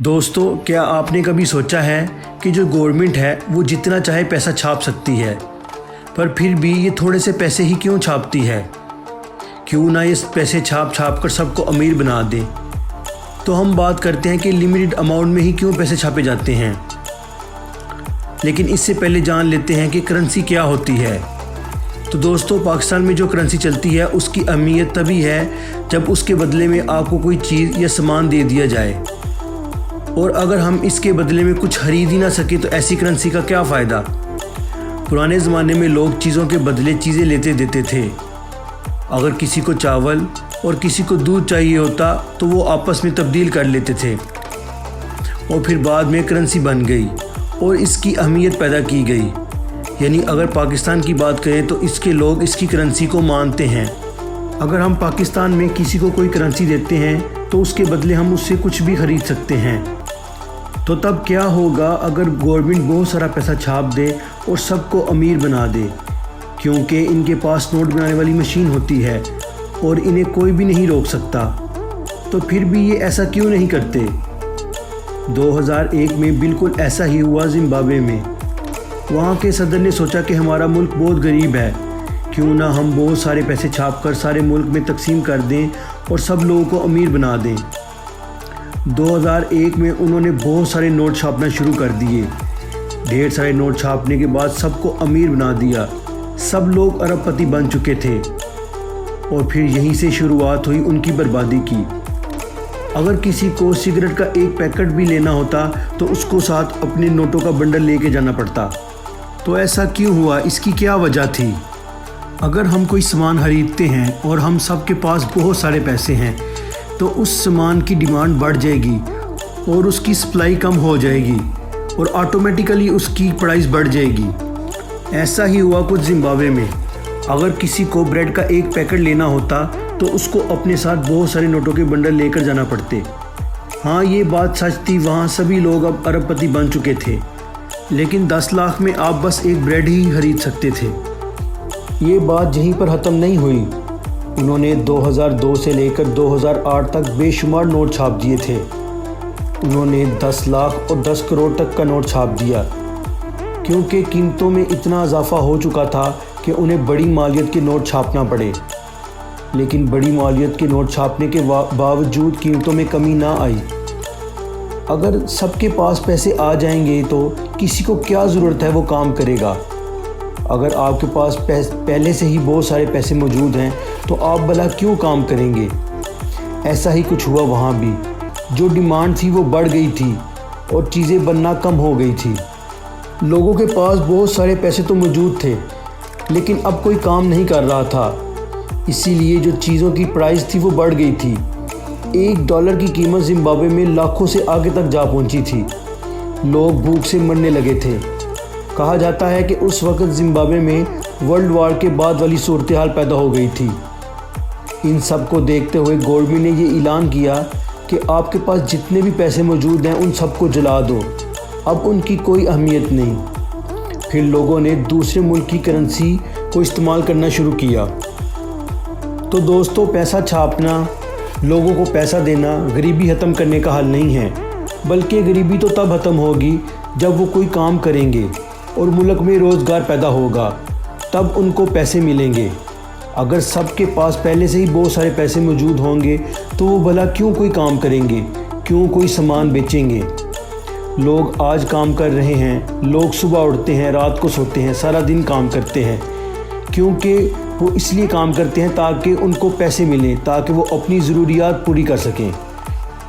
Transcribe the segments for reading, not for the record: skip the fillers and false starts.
दोस्तों, क्या आपने कभी सोचा है कि जो गवर्नमेंट है वो जितना चाहे पैसा छाप सकती है, पर फिर भी ये थोड़े से पैसे ही क्यों छापती है? क्यों ना ये पैसे छाप कर सबको अमीर बना दे। तो हम बात करते हैं कि लिमिटेड अमाउंट में ही क्यों पैसे छापे जाते हैं। लेकिन इससे पहले जान लेते हैं कि करेंसी क्या होती है। तो दोस्तों, पाकिस्तान में जो करेंसी चलती है उसकी अहमियत तभी है जब उसके बदले में आपको कोई चीज़ या सामान दे दिया जाए, और अगर हम इसके बदले में कुछ खरीद ही ना सके तो ऐसी करेंसी का क्या फ़ायदा। पुराने ज़माने में लोग चीज़ों के बदले चीज़ें लेते देते थे। अगर किसी को चावल और किसी को दूध चाहिए होता तो वो आपस में तब्दील कर लेते थे, और फिर बाद में करेंसी बन गई और इसकी अहमियत पैदा की गई। यानी अगर पाकिस्तान की बात करें तो इसके लोग इसकी करेंसी को मानते हैं। अगर हम पाकिस्तान में किसी को कोई करेंसी देते हैं तो उसके बदले हम उससे कुछ भी ख़रीद सकते हैं। तो तब क्या होगा अगर गवर्नमेंट बहुत सारा पैसा छाप दे और सबको अमीर बना दे, क्योंकि इनके पास नोट बनाने वाली मशीन होती है और इन्हें कोई भी नहीं रोक सकता। तो फिर भी ये ऐसा क्यों नहीं करते। 2001 में बिल्कुल ऐसा ही हुआ जिम्बाब्वे में। वहाँ के सदर ने सोचा कि हमारा मुल्क बहुत गरीब है, क्यों ना हम बहुत सारे पैसे छाप कर सारे मुल्क में तकसीम कर दें और सब लोगों को अमीर बना दें। 2001 में उन्होंने बहुत सारे नोट छापना शुरू कर दिए। ढेर सारे नोट छापने के बाद सबको अमीर बना दिया। सब लोग अरबपति बन चुके थे, और फिर यहीं से शुरुआत हुई उनकी बर्बादी की। अगर किसी को सिगरेट का एक पैकेट भी लेना होता तो उसको साथ अपने नोटों का बंडल लेके जाना पड़ता। तो ऐसा क्यों हुआ, इसकी क्या वजह थी? अगर हम कोई सामान खरीदते हैं और हम सब के पास बहुत सारे पैसे हैं तो उस सामान की डिमांड बढ़ जाएगी और उसकी सप्लाई कम हो जाएगी और ऑटोमेटिकली उसकी प्राइस बढ़ जाएगी। ऐसा ही हुआ कुछ जिम्बाब्वे में। अगर किसी को ब्रेड का एक पैकेट लेना होता तो उसको अपने साथ बहुत सारे नोटों के बंडल लेकर जाना पड़ते। हाँ, ये बात सच थी, वहाँ सभी लोग अब अरबपति बन चुके थे, लेकिन 10 लाख में आप बस एक ब्रेड ही खरीद सकते थे। ये बात यहीं पर ख़त्म नहीं हुई। उन्होंने 2002 से लेकर 2008 तक बेशुमार नोट छाप दिए थे। उन्होंने 10 लाख और 10 करोड़ तक का नोट छाप दिया, क्योंकि कीमतों में इतना इजाफा हो चुका था कि उन्हें बड़ी मालियत के नोट छापना पड़े। लेकिन बड़ी मालियत के नोट छापने के बावजूद कीमतों में कमी ना आई। अगर सबके पास पैसे आ जाएंगे तो किसी को क्या ज़रूरत है वो काम करेगा। अगर आपके पास पहले से ही बहुत सारे पैसे मौजूद हैं तो आप भला क्यों काम करेंगे। ऐसा ही कुछ हुआ वहाँ भी। जो डिमांड थी वो बढ़ गई थी और चीज़ें बनना कम हो गई थी। लोगों के पास बहुत सारे पैसे तो मौजूद थे, लेकिन अब कोई काम नहीं कर रहा था, इसीलिए जो चीज़ों की प्राइस थी वो बढ़ गई थी। $1 की कीमत जिम्बाब्वे में लाखों से आगे तक जा पहुँची थी। लोग भूख से मरने लगे थे। कहा जाता है कि उस वक़्त जिम्बाब्वे में वर्ल्ड वार के बाद वाली सूरत हाल पैदा हो गई थी। इन सब को देखते हुए गवर्नमेंट ने ये ऐलान किया कि आपके पास जितने भी पैसे मौजूद हैं उन सबको जला दो, अब उनकी कोई अहमियत नहीं। फिर लोगों ने दूसरे मुल्क की करेंसी को इस्तेमाल करना शुरू किया। तो दोस्तों, पैसा छापना, लोगों को पैसा देना गरीबी ख़त्म करने का हल नहीं है, बल्कि गरीबी तो तब ख़त्म होगी जब वो कोई काम करेंगे और मुल्क में रोज़गार पैदा होगा, तब उनको पैसे मिलेंगे। अगर सबके पास पहले से ही बहुत सारे पैसे मौजूद होंगे तो वो भला क्यों कोई काम करेंगे, क्यों कोई सामान बेचेंगे। लोग आज काम कर रहे हैं, लोग सुबह उठते हैं, रात को सोते हैं, सारा दिन काम करते हैं, क्योंकि वो इसलिए काम करते हैं ताकि उनको पैसे मिलें, ताकि वो अपनी ज़रूरियात पूरी कर सकें।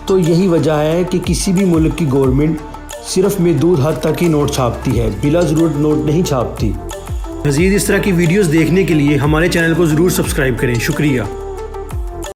तो यही वजह है कि किसी भी मुल्क की गवर्नमेंट सिर्फ महदूद हद तक ही नोट छापती है, बिला ज़रूरत नोट नहीं छापती। मज़ीद इस तरह की वीडियोस देखने के लिए हमारे चैनल को ज़रूर सब्सक्राइब करें। शुक्रिया।